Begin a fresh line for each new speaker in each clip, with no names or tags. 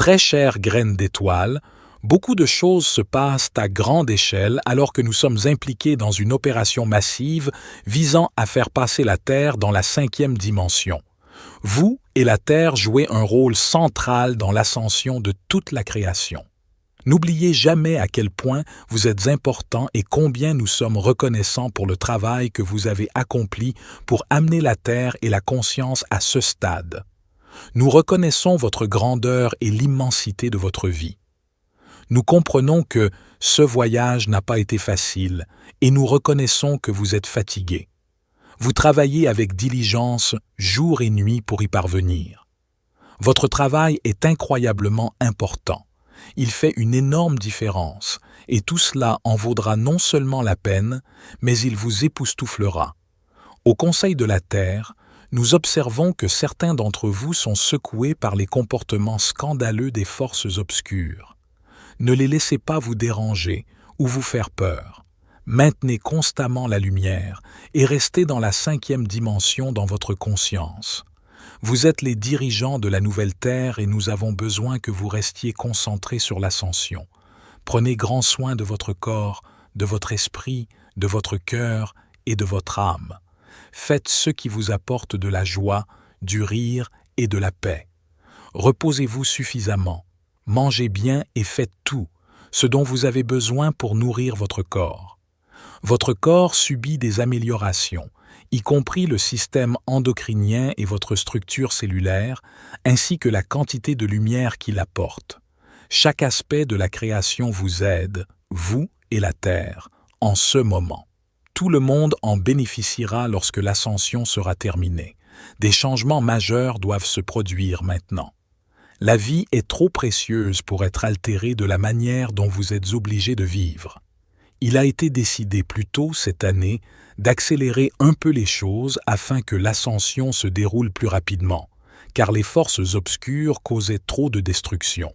Très chères graines d'étoiles, beaucoup de choses se passent à grande échelle alors que nous sommes impliqués dans une opération massive visant à faire passer la Terre dans la 5e dimension. Vous et la Terre jouez un rôle central dans l'ascension de toute la création. N'oubliez jamais à quel point vous êtes important et combien nous sommes reconnaissants pour le travail que vous avez accompli pour amener la Terre et la conscience à ce stade. Nous reconnaissons votre grandeur et l'immensité de votre vie. Nous comprenons que ce voyage n'a pas été facile et nous reconnaissons que vous êtes fatigué. Vous travaillez avec diligence jour et nuit pour y parvenir. Votre travail est incroyablement important. Il fait une énorme différence et tout cela en vaudra non seulement la peine, mais il vous époustouflera. Au Conseil de la Terre, nous observons que certains d'entre vous sont secoués par les comportements scandaleux des forces obscures. Ne les laissez pas vous déranger ou vous faire peur. Maintenez constamment la lumière et restez dans la 5e dimension dans votre conscience. Vous êtes les dirigeants de la nouvelle Terre et nous avons besoin que vous restiez concentrés sur l'ascension. Prenez grand soin de votre corps, de votre esprit, de votre cœur et de votre âme. Faites ce qui vous apporte de la joie, du rire et de la paix. Reposez-vous suffisamment, mangez bien et faites tout, ce dont vous avez besoin pour nourrir votre corps. Votre corps subit des améliorations, y compris le système endocrinien et votre structure cellulaire, ainsi que la quantité de lumière qu'il apporte. Chaque aspect de la création vous aide, vous et la Terre, en ce moment. Tout le monde en bénéficiera lorsque l'ascension sera terminée. Des changements majeurs doivent se produire maintenant. La vie est trop précieuse pour être altérée de la manière dont vous êtes obligés de vivre. Il a été décidé plus tôt cette année d'accélérer un peu les choses afin que l'ascension se déroule plus rapidement, car les forces obscures causaient trop de destruction.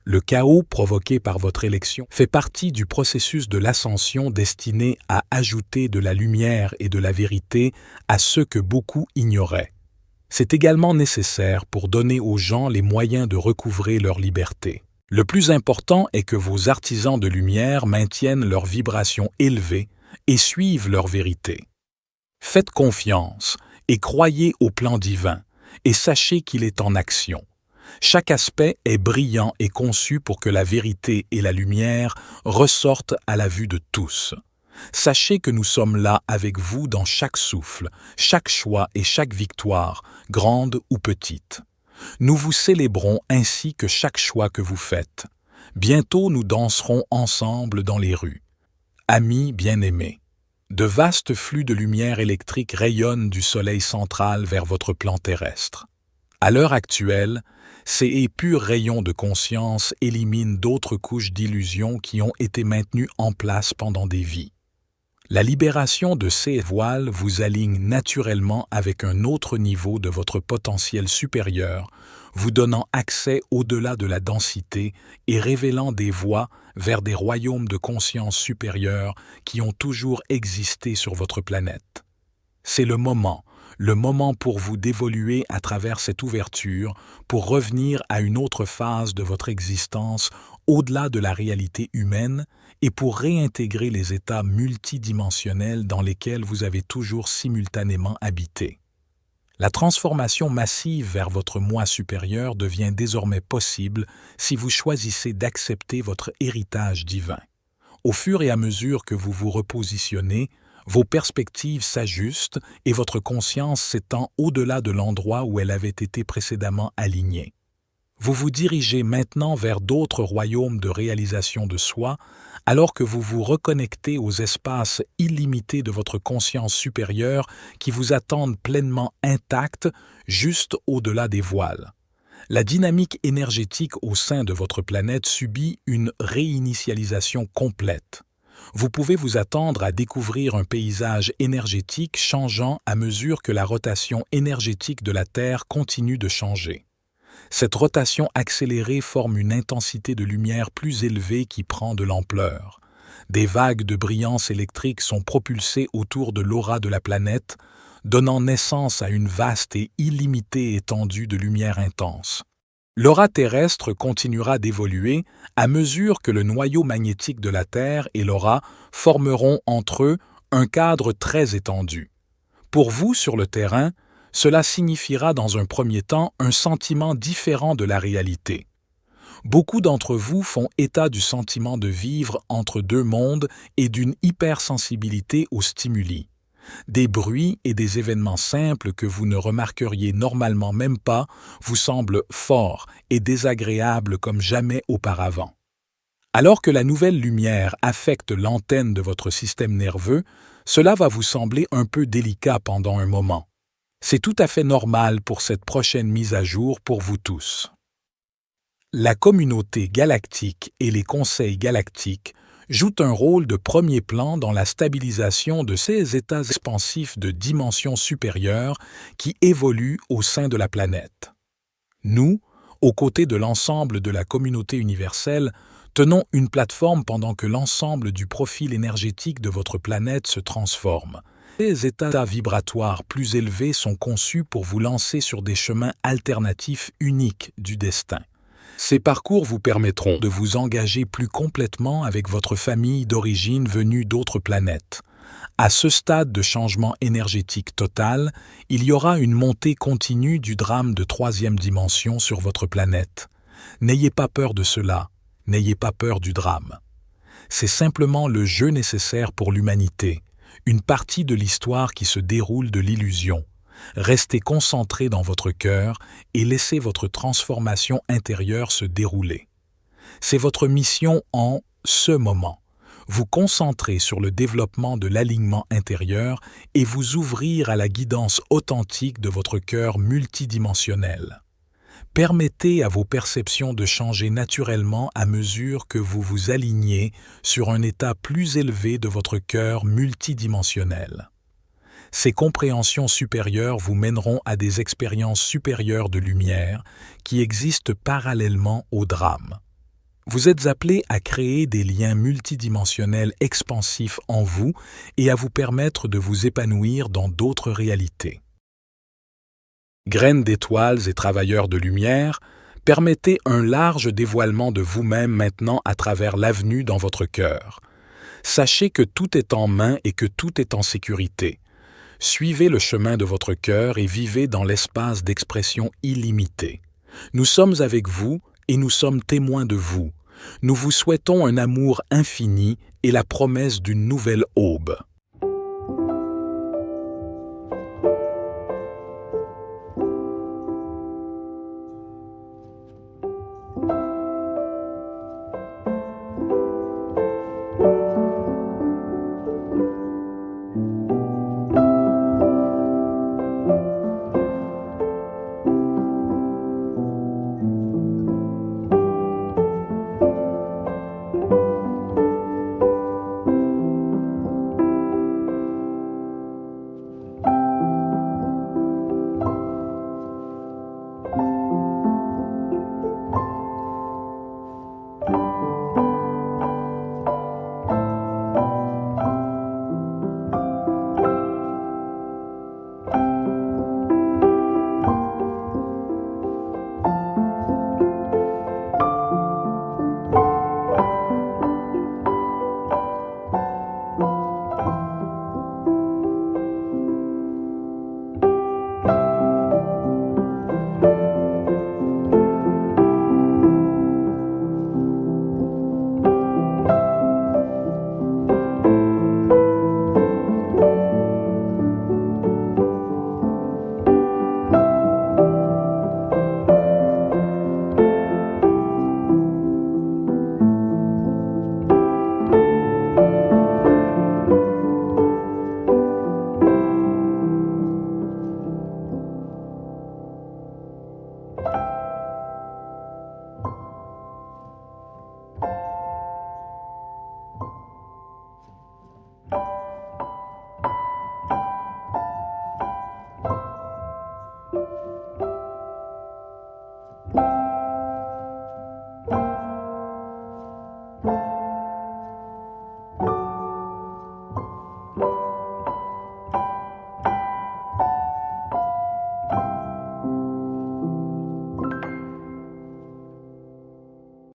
Le chaos provoqué par votre élection fait partie du processus de l'ascension destiné à ajouter de la lumière et de la vérité à ceux que beaucoup ignoraient. C'est également nécessaire pour donner aux gens les moyens de recouvrer leur liberté. Le plus important est que vos artisans de lumière maintiennent leurs vibrations élevées et suivent leur vérité. Faites confiance et croyez au plan divin, et sachez qu'il est en action. Chaque aspect est brillant et conçu pour que la vérité et la lumière ressortent à la vue de tous. Sachez que nous sommes là avec vous dans chaque souffle, chaque choix et chaque victoire, grande ou petite. Nous vous célébrons ainsi que chaque choix que vous faites. Bientôt nous danserons ensemble dans les rues. Amis bien-aimés, de vastes flux de lumière électrique rayonnent du soleil central vers votre plan terrestre. À l'heure actuelle, ces purs rayons de conscience éliminent d'autres couches d'illusions qui ont été maintenues en place pendant des vies. La libération de ces voiles vous aligne naturellement avec un autre niveau de votre potentiel supérieur, vous donnant accès au-delà de la densité et révélant des voies vers des royaumes de conscience supérieure qui ont toujours existé sur votre planète. C'est le moment pour vous d'évoluer à travers cette ouverture pour revenir à une autre phase de votre existence au-delà de la réalité humaine et pour réintégrer les états multidimensionnels dans lesquels vous avez toujours simultanément habité. La transformation massive vers votre moi supérieur devient désormais possible si vous choisissez d'accepter votre héritage divin. Au fur et à mesure que vous vous repositionnez, vos perspectives s'ajustent et votre conscience s'étend au-delà de l'endroit où elle avait été précédemment alignée. Vous vous dirigez maintenant vers d'autres royaumes de réalisation de soi, alors que vous vous reconnectez aux espaces illimités de votre conscience supérieure qui vous attendent pleinement intacts, juste au-delà des voiles. La dynamique énergétique au sein de votre planète subit une réinitialisation complète. Vous pouvez vous attendre à découvrir un paysage énergétique changeant à mesure que la rotation énergétique de la Terre continue de changer. Cette rotation accélérée forme une intensité de lumière plus élevée qui prend de l'ampleur. Des vagues de brillance électrique sont propulsées autour de l'aura de la planète, donnant naissance à une vaste et illimitée étendue de lumière intense. L'aura terrestre continuera d'évoluer à mesure que le noyau magnétique de la Terre et l'aura formeront entre eux un cadre très étendu. Pour vous, sur le terrain, cela signifiera dans un premier temps un sentiment différent de la réalité. Beaucoup d'entre vous font état du sentiment de vivre entre deux mondes et d'une hypersensibilité aux stimuli. Des bruits et des événements simples que vous ne remarqueriez normalement même pas vous semblent forts et désagréables comme jamais auparavant. Alors que la nouvelle lumière affecte l'antenne de votre système nerveux, cela va vous sembler un peu délicat pendant un moment. C'est tout à fait normal pour cette prochaine mise à jour pour vous tous. La communauté galactique et les conseils galactiques jouent un rôle de premier plan dans la stabilisation de ces états expansifs de dimension supérieure qui évoluent au sein de la planète. Nous, aux côtés de l'ensemble de la communauté universelle, tenons une plateforme pendant que l'ensemble du profil énergétique de votre planète se transforme. Ces états vibratoires plus élevés sont conçus pour vous lancer sur des chemins alternatifs uniques du destin. Ces parcours vous permettront de vous engager plus complètement avec votre famille d'origine venue d'autres planètes. À ce stade de changement énergétique total, il y aura une montée continue du drame de troisième dimension sur votre planète. N'ayez pas peur de cela, n'ayez pas peur du drame. C'est simplement le jeu nécessaire pour l'humanité, une partie de l'histoire qui se déroule de l'illusion. Restez concentré dans votre cœur et laissez votre transformation intérieure se dérouler. C'est votre mission en ce moment. Vous concentrer sur le développement de l'alignement intérieur et vous ouvrir à la guidance authentique de votre cœur multidimensionnel. Permettez à vos perceptions de changer naturellement à mesure que vous vous alignez sur un état plus élevé de votre cœur multidimensionnel. Ces compréhensions supérieures vous mèneront à des expériences supérieures de lumière qui existent parallèlement au drame. Vous êtes appelé à créer des liens multidimensionnels expansifs en vous et à vous permettre de vous épanouir dans d'autres réalités. Graines d'étoiles et travailleurs de lumière, permettez un large dévoilement de vous-même maintenant à travers l'avenue dans votre cœur. Sachez que tout est en main et que tout est en sécurité. Suivez le chemin de votre cœur et vivez dans l'espace d'expression illimité. Nous sommes avec vous et nous sommes témoins de vous. Nous vous souhaitons un amour infini et la promesse d'une nouvelle aube.